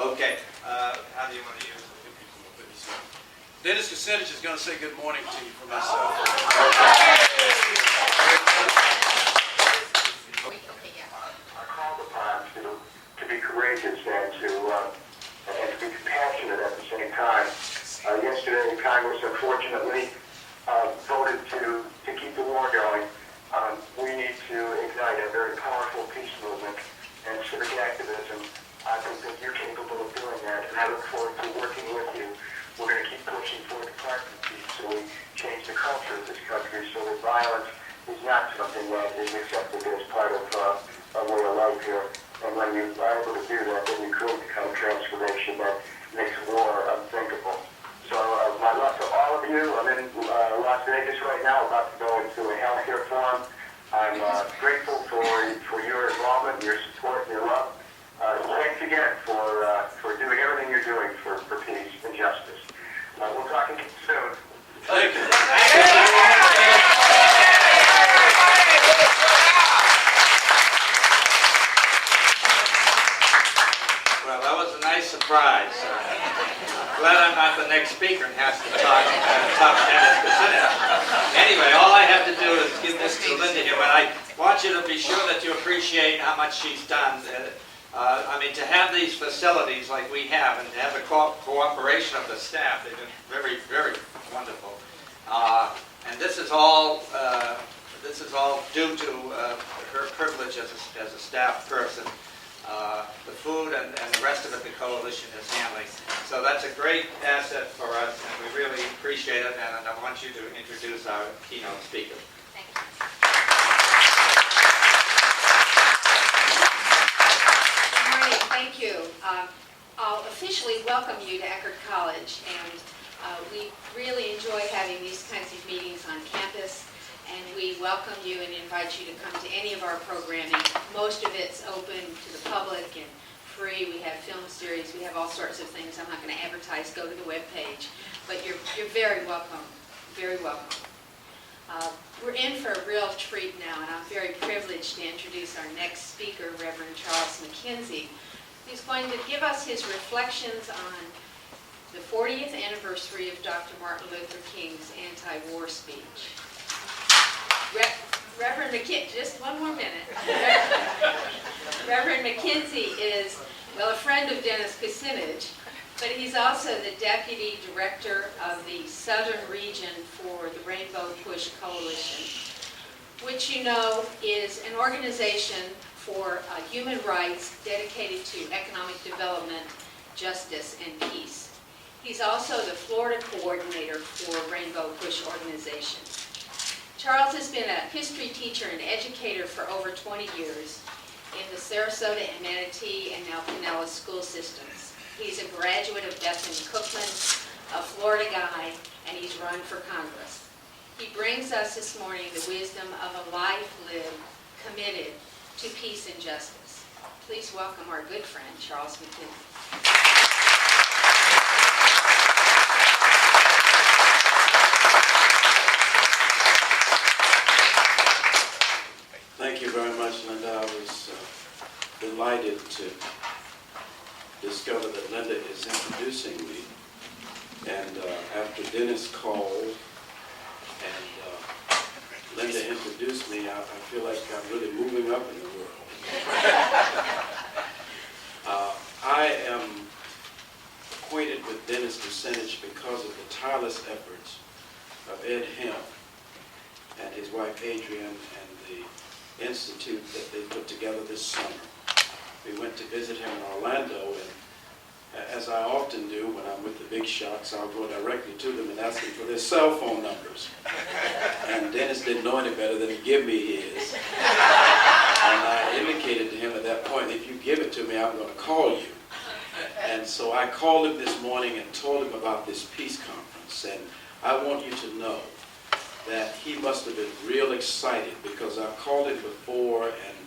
Okay. How do you want to use it? Dennis Kucinich is going to say good morning to you from myself. Are called upon to be courageous and to be compassionate at the same time. Yesterday, Congress unfortunately voted to keep the war going. We need to ignite a very powerful peace movement and civic activism. I think that you're capable of doing that, and I look forward to working with you. We're going to keep pushing for the Department of Peace so we change the culture of this country so that violence is not something that is accepted as part of a way of life here. And when you are able to do that, then you create the kind of transformation that makes war unthinkable. So my love to all of you. I'm in Las Vegas right now, about to go into a healthcare forum. I'm grateful for your involvement, your support, and your love. Thanks again for doing everything you're doing for peace and justice. We'll talk again soon. Thank you. Well, that was a nice surprise. Glad I'm not the next speaker and has to talk Dennis Kucinich. Anyway, all I have to do is give this to Linda here, but I want you to be sure that you appreciate how much she's done. I mean, to have these facilities like we have and to have the cooperation of the staff, they've been very, very wonderful. And this is all due to her privilege as a staff person. The food and the rest of it, the coalition is handling. So that's a great asset for us, and we really appreciate it. And I want you to introduce our keynote speaker. Thank you. Good morning. Thank you. I'll officially welcome you to Eckerd College, and we really enjoy having these kinds of meetings on campus. And we welcome you and invite you to come to any of our programming. Most of it's open to the public and free. We have film series. We have all sorts of things. I'm not going to advertise. Go to the webpage. But you're very welcome. Very welcome. We're in for a real treat now, and I'm very privileged to introduce our next speaker, Reverend Charles Mckenzie, who's going to give us his reflections on the 40th anniversary of Dr. Martin Luther King's anti-war speech. Reverend Mckenzie, just one more minute. Reverend Mckenzie is, well, a friend of Dennis Kucinich, but he's also the Deputy Director of the Southern Region for the Rainbow Push Coalition, which you know is an organization for human rights dedicated to economic development, justice, and peace. He's also the Florida coordinator for Rainbow Push organization. Charles has been a history teacher and educator for over 20 years in the Sarasota and Manatee and now Pinellas school systems. He's a graduate of Bethune Cookman, a Florida guy, and he's run for Congress. He brings us this morning the wisdom of a life lived committed to peace and justice. Please welcome our good friend, Charles Mckenzie. Thank you very much, Linda. I was delighted to discover that Linda is introducing me. And after Dennis called and Linda introduced me, I feel like I'm really moving up in the world. I am acquainted with Dennis Kucinich because of the tireless efforts of Ed Hemp and his wife Adrian and the institute that they put together this summer. We went to visit him in Orlando, and as I often do when I'm with the big shots, I'll go directly to them and ask them for their cell phone numbers. And Dennis didn't know any better than to give me his. And I indicated to him at that point, if you give it to me, I'm going to call you. And so I called him this morning and told him about this peace conference. And I want you to know that he must have been real excited because I've called him before and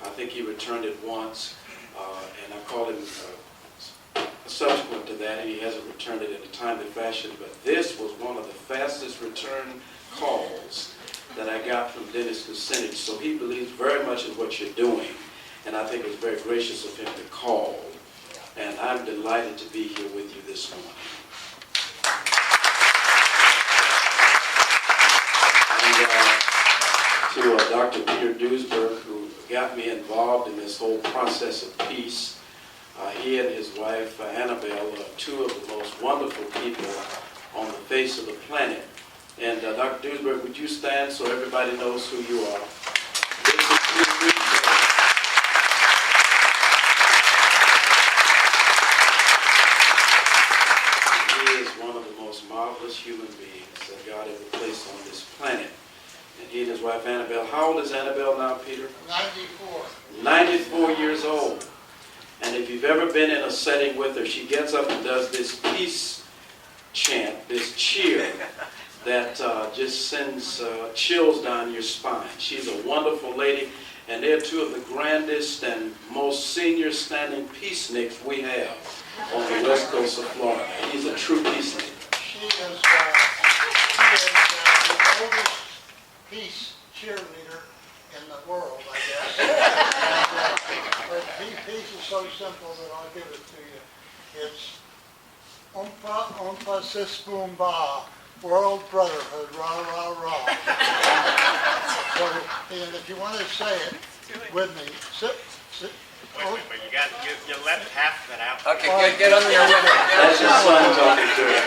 I think he returned it once. And I called him subsequent to that and he hasn't returned it in a timely fashion. But this was one of the fastest return calls that I got from Dennis Kucinich. So he believes very much in what you're doing. And I think it was very gracious of him to call. And and I'm delighted to be here with you this morning. And to Dr. Peter Duesberg, who got me involved in this whole process of peace. He and his wife, Annabelle, are two of the most wonderful people on the face of the planet. And Dr. Duesberg, would you stand so everybody knows who you are? This is Peter Duesberg. He is one of the most marvelous human beings that God ever placed on this planet. And he and his wife, Annabelle. How old is Annabelle now, Peter? 94. 94 years old. And if you've ever been in a setting with her, she gets up and does this peace chant, this cheer, that just sends chills down your spine. She's a wonderful lady, and they're two of the grandest and most senior standing peaceniks we have on the west coast of Florida. He's a true peacenik. She is the oldest peace cheerleader in the world, I guess. And, but peace is so simple that I'll give it to you. It's Oompa Oompa Sis Boom Ba, World Brotherhood, rah rah rah. So, and if you want to say it with me, sit. Wait, but you left half of it out. Okay, get on there with it. That's your son talking to her.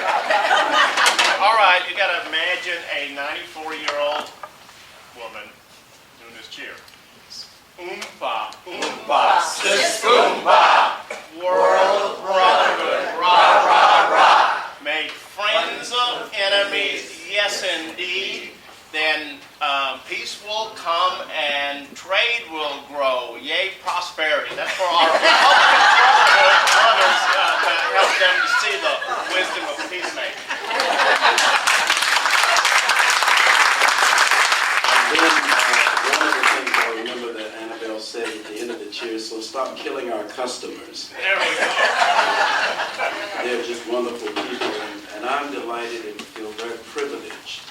All right, you got to imagine a 94-year-old woman doing this cheer. Oompa, oompa, sis, boomba, world brotherhood, rah, rah, rah. Make friends of enemies, yes indeed. Then peace will come and trade will grow. Yea, prosperity. That's for our Republican brothers to help them to see the wisdom of peacemaking. And then one of the things I remember that Annabelle said at the end of the cheer, so stop killing our customers. There we go. They're just wonderful people, and I'm delighted and feel very privileged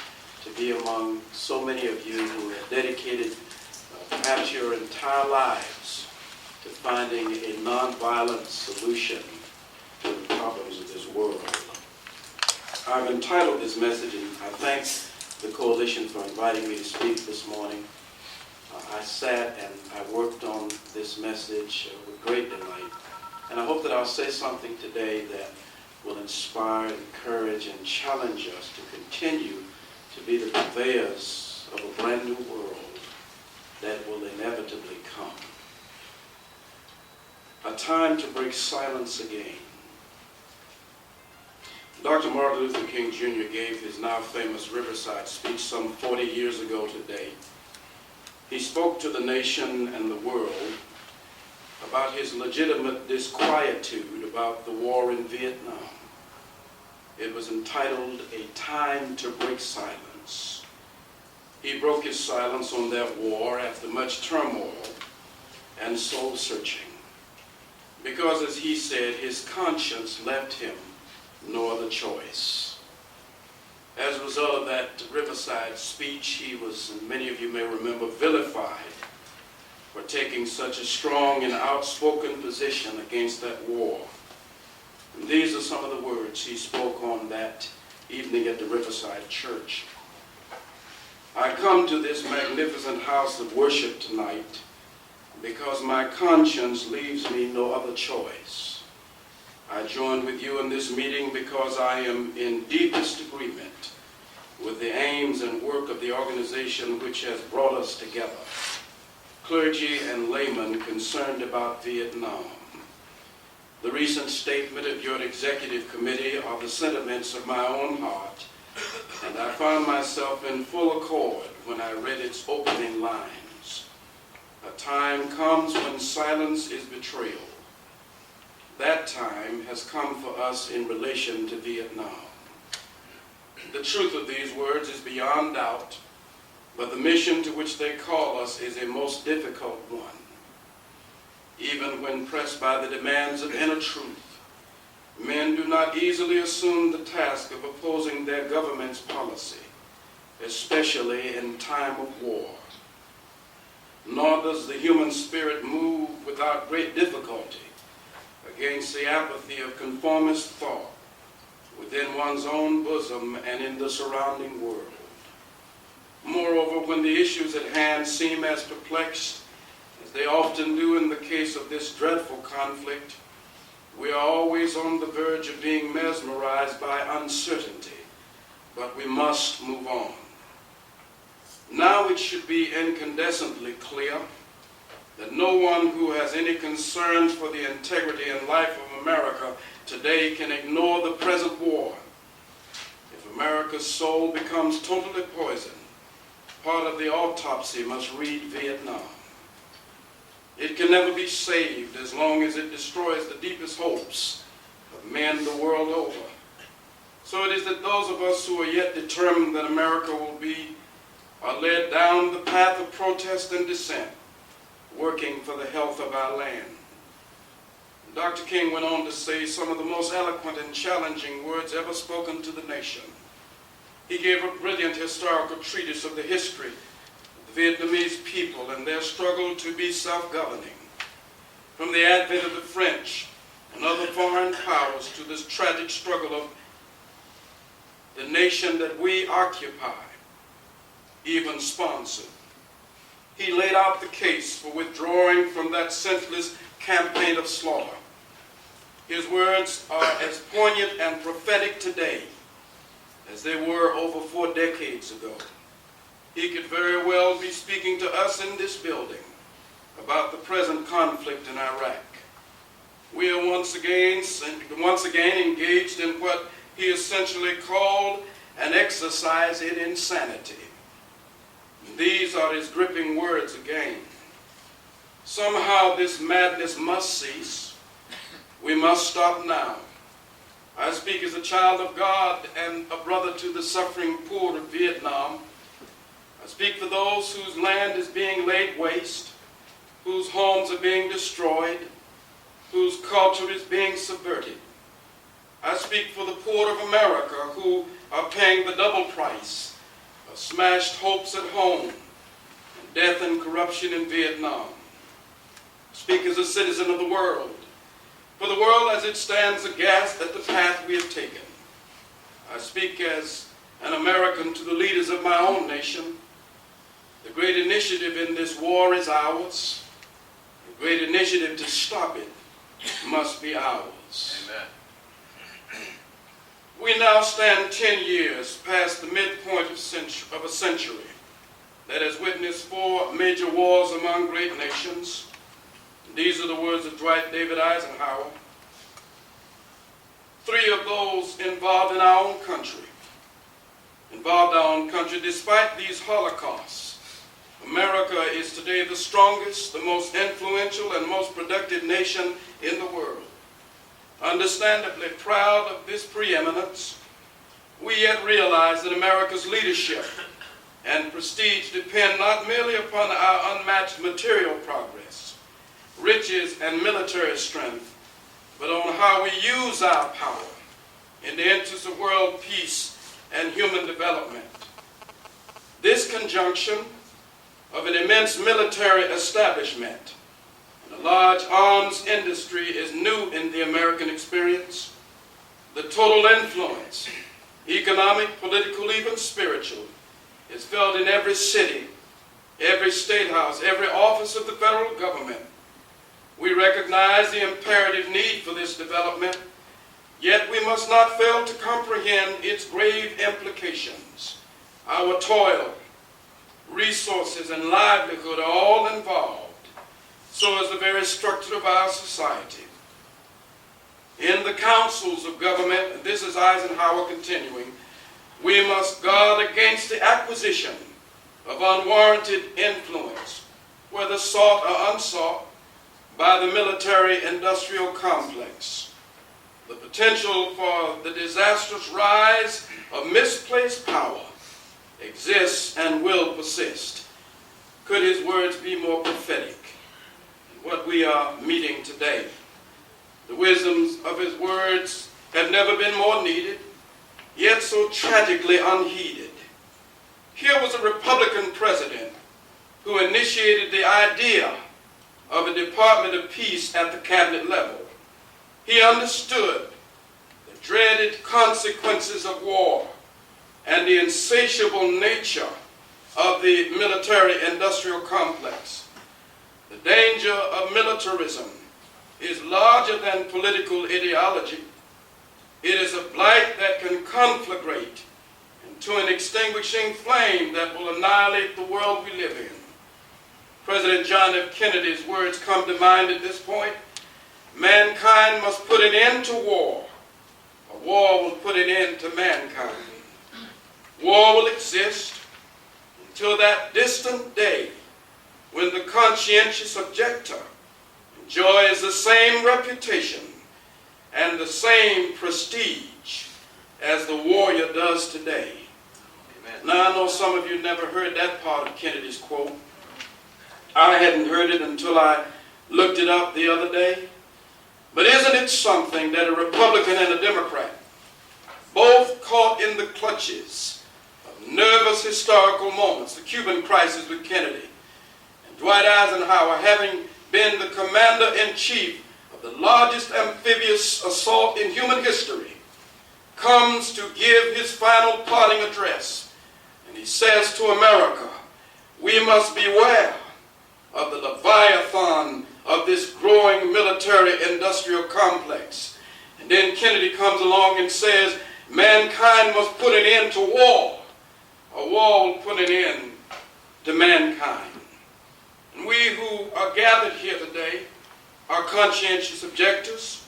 to be among so many of you who have dedicated perhaps your entire lives to finding a nonviolent solution to the problems of this world. I've entitled this message, and I thank the coalition for inviting me to speak this morning. I sat and I worked on this message with great delight, and I hope that I'll say something today that will inspire, encourage, and challenge us to continue to be the purveyors of a brand new world that will inevitably come. A time to break silence again. Dr. Martin Luther King Jr. gave his now famous Riverside speech some 40 years ago today. He spoke to the nation and the world about his legitimate disquietude about the war in Vietnam. It was entitled, A Time to Break Silence. He broke his silence on that war after much turmoil and soul searching, because, as he said, his conscience left him no other choice. As a result of that Riverside speech, he was, and many of you may remember, vilified for taking such a strong and outspoken position against that war. And these are some of the words he spoke on that evening at the Riverside Church. I come to this magnificent house of worship tonight because my conscience leaves me no other choice. I join with you in this meeting because I am in deepest agreement with the aims and work of the organization which has brought us together, clergy and laymen concerned about Vietnam. The recent statement of your executive committee are the sentiments of my own heart, and I found myself in full accord when I read its opening lines. A time comes when silence is betrayal. That time has come for us in relation to Vietnam. The truth of these words is beyond doubt, but the mission to which they call us is a most difficult one. Even when pressed by the demands of inner truth, men do not easily assume the task of opposing their government's policy, especially in time of war. Nor does the human spirit move without great difficulty against the apathy of conformist thought within one's own bosom and in the surrounding world. Moreover, when the issues at hand seem as perplexed as they often do in the case of this dreadful conflict, we are always on the verge of being mesmerized by uncertainty, but we must move on. Now it should be incandescently clear that no one who has any concern for the integrity and life of America today can ignore the present war. If America's soul becomes totally poisoned, part of the autopsy must read Vietnam. It can never be saved as long as it destroys the deepest hopes of men the world over. So it is that those of us who are yet determined that America will be are led down the path of protest and dissent, working for the health of our land. Dr. King went on to say some of the most eloquent and challenging words ever spoken to the nation. He gave a brilliant historical treatise of the history of the Vietnamese people and their struggle to be self-governing, from the advent of the French and other foreign powers to this tragic struggle of the nation that we occupy, even sponsored. He laid out the case for withdrawing from that senseless campaign of slaughter. His words are as poignant and prophetic today as they were over 4 decades ago. He could very well be speaking to us in this building about the present conflict in Iraq. We are once again engaged in what he essentially called an exercise in insanity. These are his gripping words again. Somehow this madness must cease. We must stop now. I speak as a child of God and a brother to the suffering poor of Vietnam. I speak for those whose land is being laid waste, whose homes are being destroyed, whose culture is being subverted. I speak for the poor of America who are paying the double price of smashed hopes at home and death and corruption in Vietnam. I speak as a citizen of the world, for the world as it stands aghast at the path we have taken. I speak as an American to the leaders of my own nation. The great initiative in this war is ours. The great initiative to stop it must be ours. Amen. We now stand 10 years past the midpoint of a century that has witnessed 4 major wars among great nations. These are the words of Dwight David Eisenhower. 3 of those involved our own country. Despite these holocausts, America is today the strongest, the most influential, and most productive nation in the world. Understandably proud of this preeminence, we yet realize that America's leadership and prestige depend not merely upon our unmatched material progress, riches, and military strength, but on how we use our power in the interest of world peace and human development. This conjunction of an immense military establishment and a large arms industry is new in the American experience. The total influence, economic, political, even spiritual, is felt in every city, every state house, every office of the federal government. We recognize the imperative need for this development, yet we must not fail to comprehend its grave implications. Our toil, resources, and livelihood are all involved. So is the very structure of our society. In the councils of government, and this is Eisenhower continuing, we must guard against the acquisition of unwarranted influence, whether sought or unsought, by the military-industrial complex. The potential for the disastrous rise of misplaced power exists and will persist. Could his words be more prophetic than what we are meeting today? The wisdoms of his words have never been more needed, yet so tragically unheeded. Here was a Republican president who initiated the idea of a Department of Peace at the cabinet level. he understood the dreaded consequences of war and the insatiable nature of the military-industrial complex. The danger of militarism is larger than political ideology. It is a blight that can conflagrate into an extinguishing flame that will annihilate the world we live in. President John F. Kennedy's words come to mind at this point. Mankind must put an end to war, or war will put an end to mankind. War will exist until that distant day when the conscientious objector enjoys the same reputation and the same prestige as the warrior does today. Amen. Now, I know some of you never heard that part of Kennedy's quote. I hadn't heard it until I looked it up the other day. But isn't it something that a Republican and a Democrat, both caught in the clutches of nervous historical moments, the Cuban crisis with Kennedy, and Dwight Eisenhower having been the commander-in-chief of the largest amphibious assault in human history, comes to give his final parting address. And he says to America, we must beware of the leviathan of this growing military-industrial complex. And then Kennedy comes along and says, mankind must put an end to war, or war will put an end to mankind. And we who are gathered here today are conscientious objectors.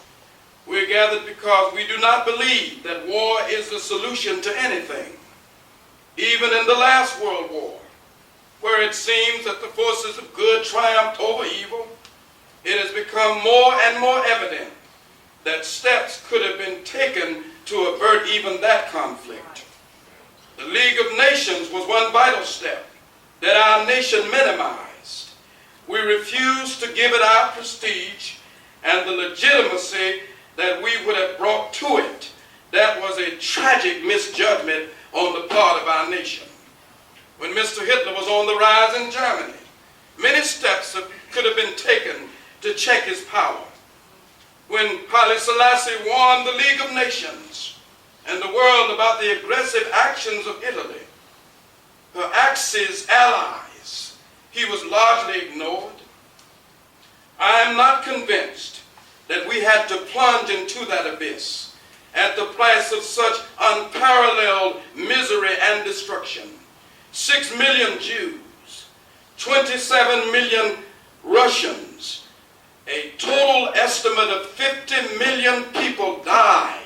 We're gathered because we do not believe that war is the solution to anything. Even in the last World War, where it seems that the forces of good triumphed over evil, it has become more and more evident that steps could have been taken to avert even that conflict. The League of Nations was one vital step that our nation minimized. We refused to give it our prestige and the legitimacy that we would have brought to it. That was a tragic misjudgment on the part of our nation. When Mr. Hitler was on the rise in Germany, many steps could have been taken to check his power. When Haile Selassie warned the League of Nations and the world about the aggressive actions of Italy, her Axis allies, he was largely ignored. I am not convinced that we had to plunge into that abyss at the price of such unparalleled misery and destruction. 6 million Jews, 27 million Russians, a total estimate of 50 million people died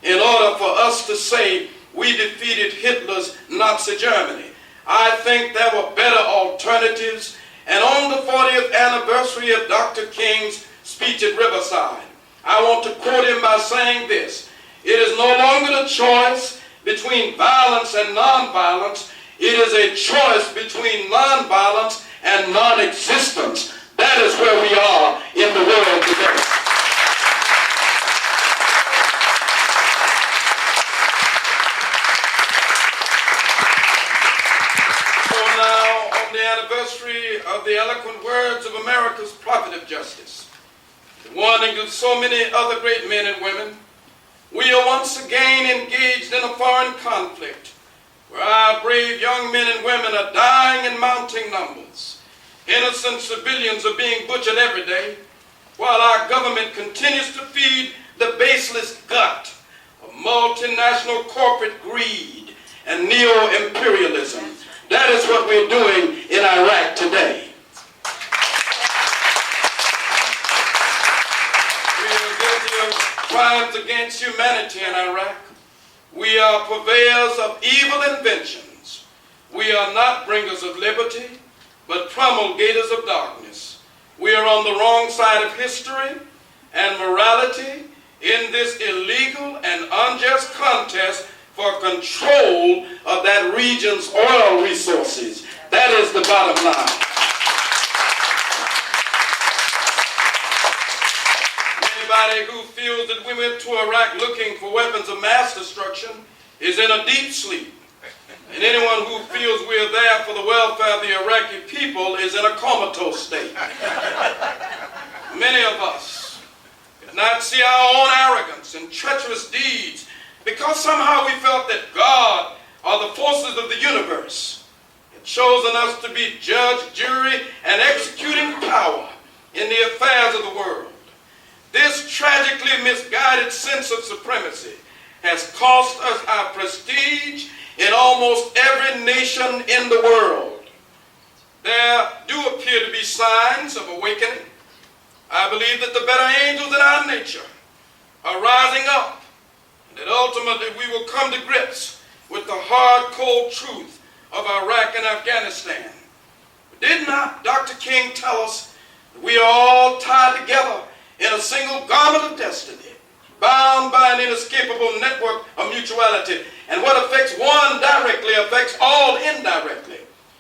in order for us to say we defeated Hitler's Nazi Germany. I think there were better alternatives. And on the 40th anniversary of Dr. King's speech at Riverside, I want to quote him by saying this: it is no longer the choice between violence and nonviolence. It is a choice between nonviolence and non-existence. That is where we are in the world today. So now, on the anniversary of the eloquent words of America's prophet of justice, the warning of so many other great men and women, we are once again engaged in a foreign conflict where our brave young men and women are dying in mounting numbers. Innocent civilians are being butchered every day, while our government continues to feed the baseless gut of multinational corporate greed and neo-imperialism. That is what we're doing in Iraq today. We are guilty of crimes against humanity in Iraq. We are purveyors of evil inventions. We are not bringers of liberty, but promulgators of darkness. We are on the wrong side of history and morality in this illegal and unjust contest for control of that region's oil resources. That is the bottom line. Anybody who feels that we went to Iraq looking for weapons of mass destruction is in a deep sleep. And anyone who feels we're there for the welfare of the Iraqi people is in a comatose state. Many of us not see our own arrogance and treacherous deeds, because somehow we felt that God or the forces of the universe had chosen us to be judge, jury, and executing power in the affairs of the world. This tragically misguided sense of supremacy has cost us our prestige in almost every nation in the world. There do appear to be signs of awakening. I believe that the better angels in our nature are rising up, and that ultimately we will come to grips with the hard, cold truth of Iraq and Afghanistan. Did not Dr. King tell us that we are all tied together in a single garment of destiny, bound by an inescapable network of mutuality, and what affects one directly affects all indirectly?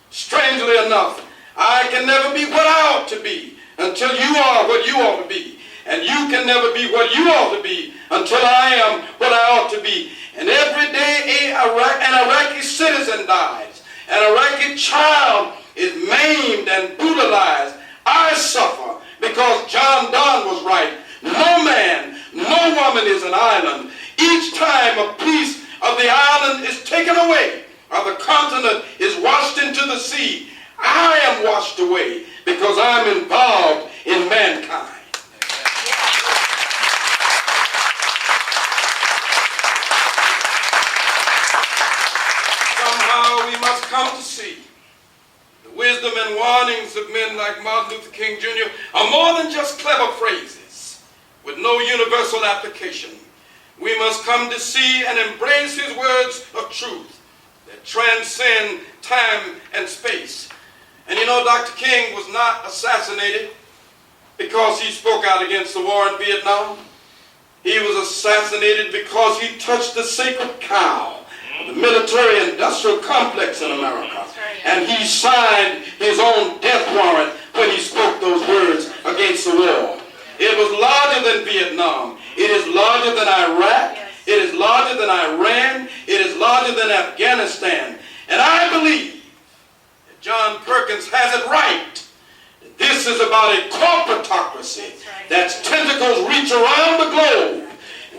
Strangely enough, I can never be what I ought to be until you are what you ought to be, and you can never be what you ought to be until I am what I ought to be. And every day an Iraqi citizen dies, an Iraqi child is maimed and brutalized. I suffer because John Donne was right. No man, no woman is an island. Each time a piece of the island is taken away, or the continent is washed into the sea, I am washed away because I'm involved in mankind. Somehow we must come to see the wisdom and warnings of men like Martin Luther King Jr. are more than just clever phrases with no universal application. We must come to see and embrace his words of truth that transcend time and space. And you know, Dr. King was not assassinated because he spoke out against the war in Vietnam. He was assassinated because he touched the sacred cow of the military-industrial complex in America. And he signed his own death warrant when he spoke those words against the war. It was larger than Vietnam. It is larger than Iraq. It is larger than Iran. It is larger than Afghanistan. And I believe that John Perkins has it right. This is about a corporatocracy that's tentacles reach around the globe.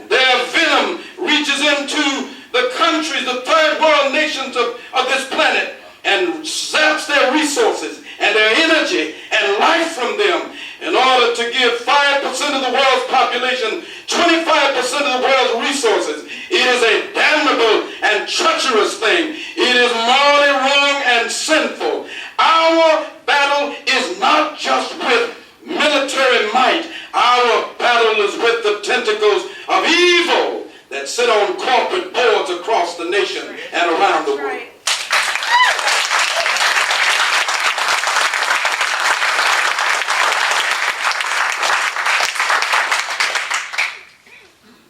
Their venom reaches into the countries, the third world nations of this planet, and zaps their resources and their energy and life from them in order to give 5% of the world's population 25% of the world's resources. It is a damnable and treacherous thing. It is morally wrong and sinful. Our battle is not just with military might. Our battle is with the tentacles of evil that sit on corporate boards across the nation and around the world.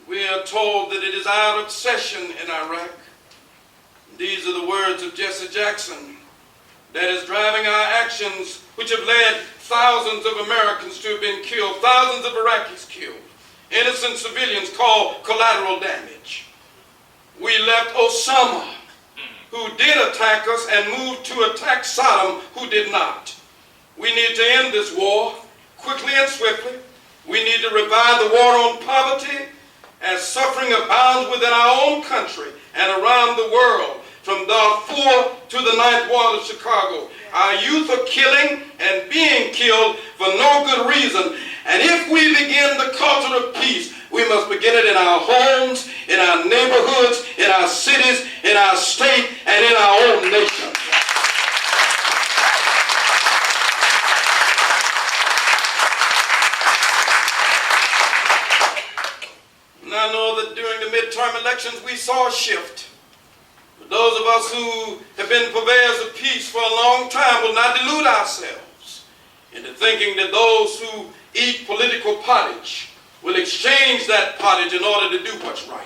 We are told that it is our obsession in Iraq. These are the words of Jesse Jackson that is driving our actions, which have led thousands of Americans to have been killed, thousands of Iraqis killed, innocent civilians called collateral damage. We left Osama, who did attack us, and moved to attack Saddam, who did not. We need to end this war quickly and swiftly. We need to revive the war on poverty, as suffering abounds within our own country and around the world, from Darfur to the Ninth Ward of Chicago. Our youth are killing and being killed for no good reason. And if we begin the culture of peace, we must begin it in our homes, in our neighborhoods, in our cities, in our state, and in our own nation. And I know that during the midterm elections we saw a shift. But those of us who have been purveyors of peace for a long time will not delude ourselves into thinking that those who eat political pottage will exchange that pottage in order to do what's right.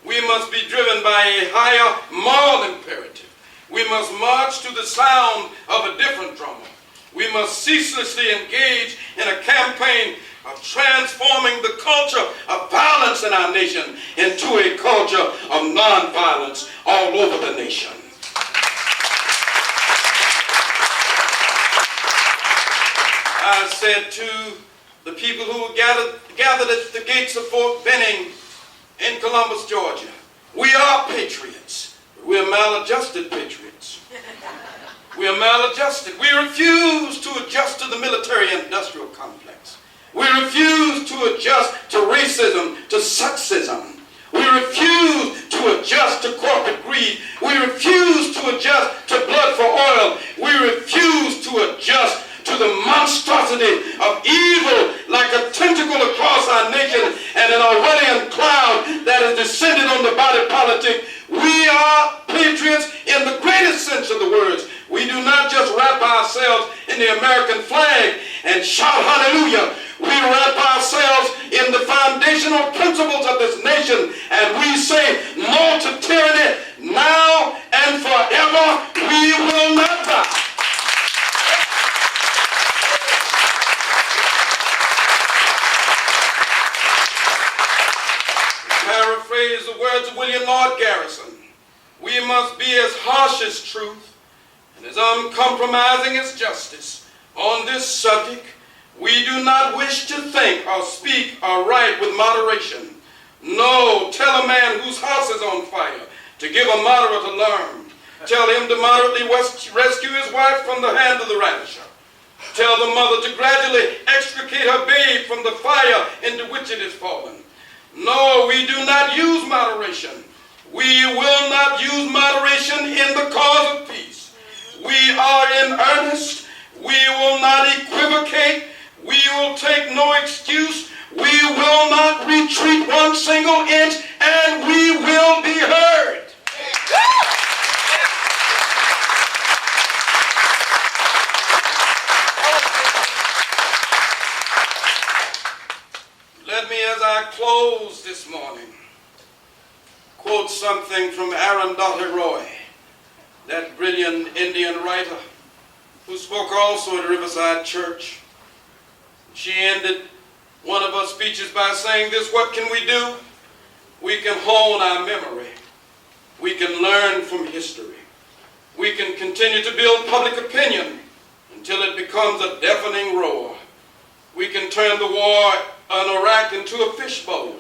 We must be driven by a higher moral imperative. We must march to the sound of a different drummer. We must ceaselessly engage in a campaign of transforming the culture of violence in our nation into a culture of nonviolence all over the nation. I said to the people who were gathered at the gates of Fort Benning in Columbus, Georgia. We are patriots. We are maladjusted patriots. We are maladjusted. We refuse to adjust to the military-industrial complex. We refuse to adjust to racism, to sexism. We refuse to adjust to corporate greed. We refuse to adjust to blood for oil. We refuse to adjust to the monstrosity of evil like a tentacle across our nation and an Orwellian cloud that has descended on the body politic. We are patriots in the greatest sense of the words. We do not just wrap ourselves in the American flag and shout hallelujah. We wrap ourselves in the foundational principles of this nation, and we say no to tyranny now and forever. We will not die. Paraphrase the words of William Lord Garrison. We must be as harsh as truth and as uncompromising as justice on this subject. We do not wish to think or speak or write with moderation. No, tell a man whose house is on fire to give a moderate alarm. Tell him to moderately rescue his wife from the hand of the ravisher. Tell the mother to gradually extricate her babe from the fire into which it is fallen. No, we do not use moderation. We will not use moderation in the cause of peace. We are in earnest. We will not equivocate. We will take no excuse. We will not retreat one single inch, and we will be heard. Let me, as I close this morning, quote something from Arundhati Roy, that brilliant Indian writer who spoke also at Riverside Church. She ended one of her speeches by saying this: what can we do? We can hone our memory. We can learn from history. We can continue to build public opinion until it becomes a deafening roar. We can turn the war in Iraq into a fishbowl,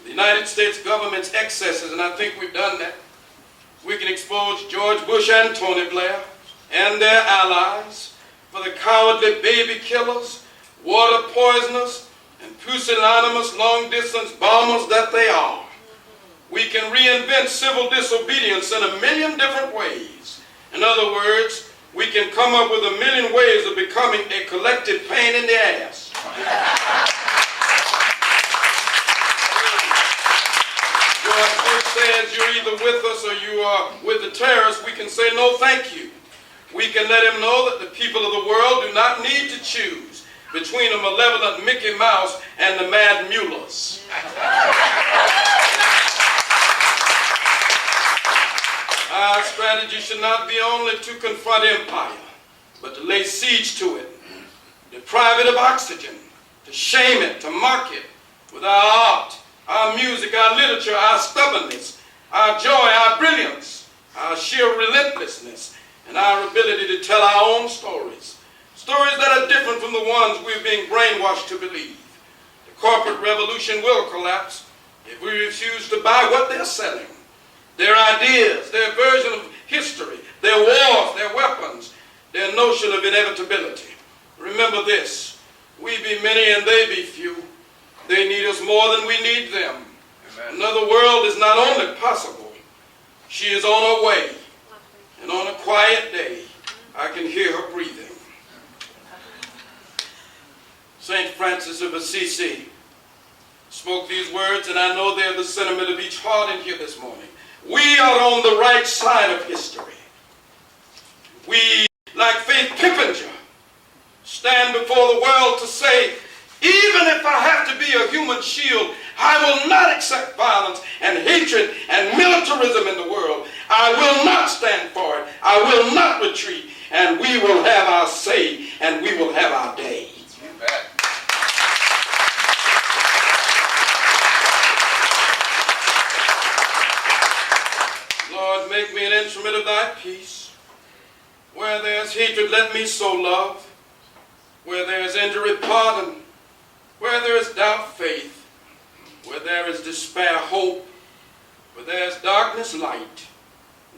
the United States government's excesses, and I think we've done that. We can expose George Bush and Tony Blair and their allies for the cowardly baby killers, water poisoners, and pusillanimous long-distance bombers that they are. We can reinvent civil disobedience in a million different ways. In other words, we can come up with a million ways of becoming a collective pain in the ass. George Bush says you're either with us or you are with the terrorists. We can say no thank you. We can let him know that the people of the world do not need to choose between a malevolent Mickey Mouse and the Mad Mullers. Our strategy should not be only to confront empire, but to lay siege to it, deprive it of oxygen, to shame it, to mock it with our art, our music, our literature, our stubbornness, our joy, our brilliance, our sheer relentlessness, and our ability to tell our own stories. Stories that are different from the ones we're being brainwashed to believe. The corporate revolution will collapse if we refuse to buy what they're selling. Their ideas, their version of history, their wars, their weapons, their notion of inevitability. Remember this: we be many and they be few. They need us more than we need them. Amen. Another world is not only possible, she is on her way. And on a quiet day, I can hear her breathing. St. Francis of Assisi spoke these words, and I know they're the sentiment of each heart in here this morning. We are on the right side of history. We, like Faith Pippinger, stand before the world to say, even if I have to be a human shield, I will not accept violence and hatred and militarism in the world. I will not stand for it. I will not retreat. And we will have our say, and we will have our day. You bet. Lord, make me an instrument of thy peace. Where there's hatred, let me sow love. Where there's injury, pardon. Where there is doubt, faith. Where there is despair, hope. Where there is darkness, light.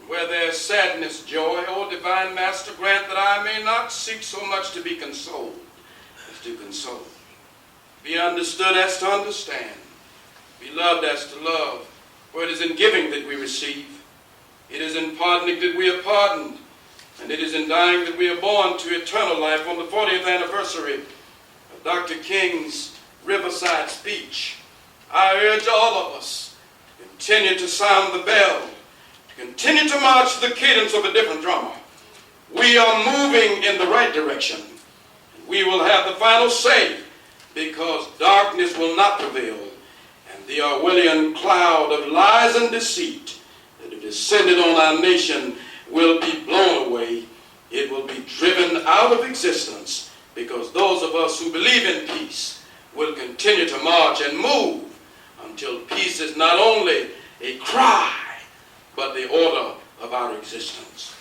Where there is sadness, joy. O divine Master, grant that I may not seek so much to be consoled as to console. Be understood as to understand. Be loved as to love. For it is in giving that we receive. It is in pardoning that we are pardoned. And it is in dying that we are born to eternal life. On the 40th anniversary of Dr. King's Riverside speech, I urge all of us to continue to sound the bell, to continue to march the cadence of a different drummer. We are moving in the right direction. We will have the final say, because darkness will not prevail, and the Orwellian cloud of lies and deceit that have descended on our nation will be blown away. It will be driven out of existence, because those of us who believe in peace will continue to march and move until peace is not only a cry, but the order of our existence.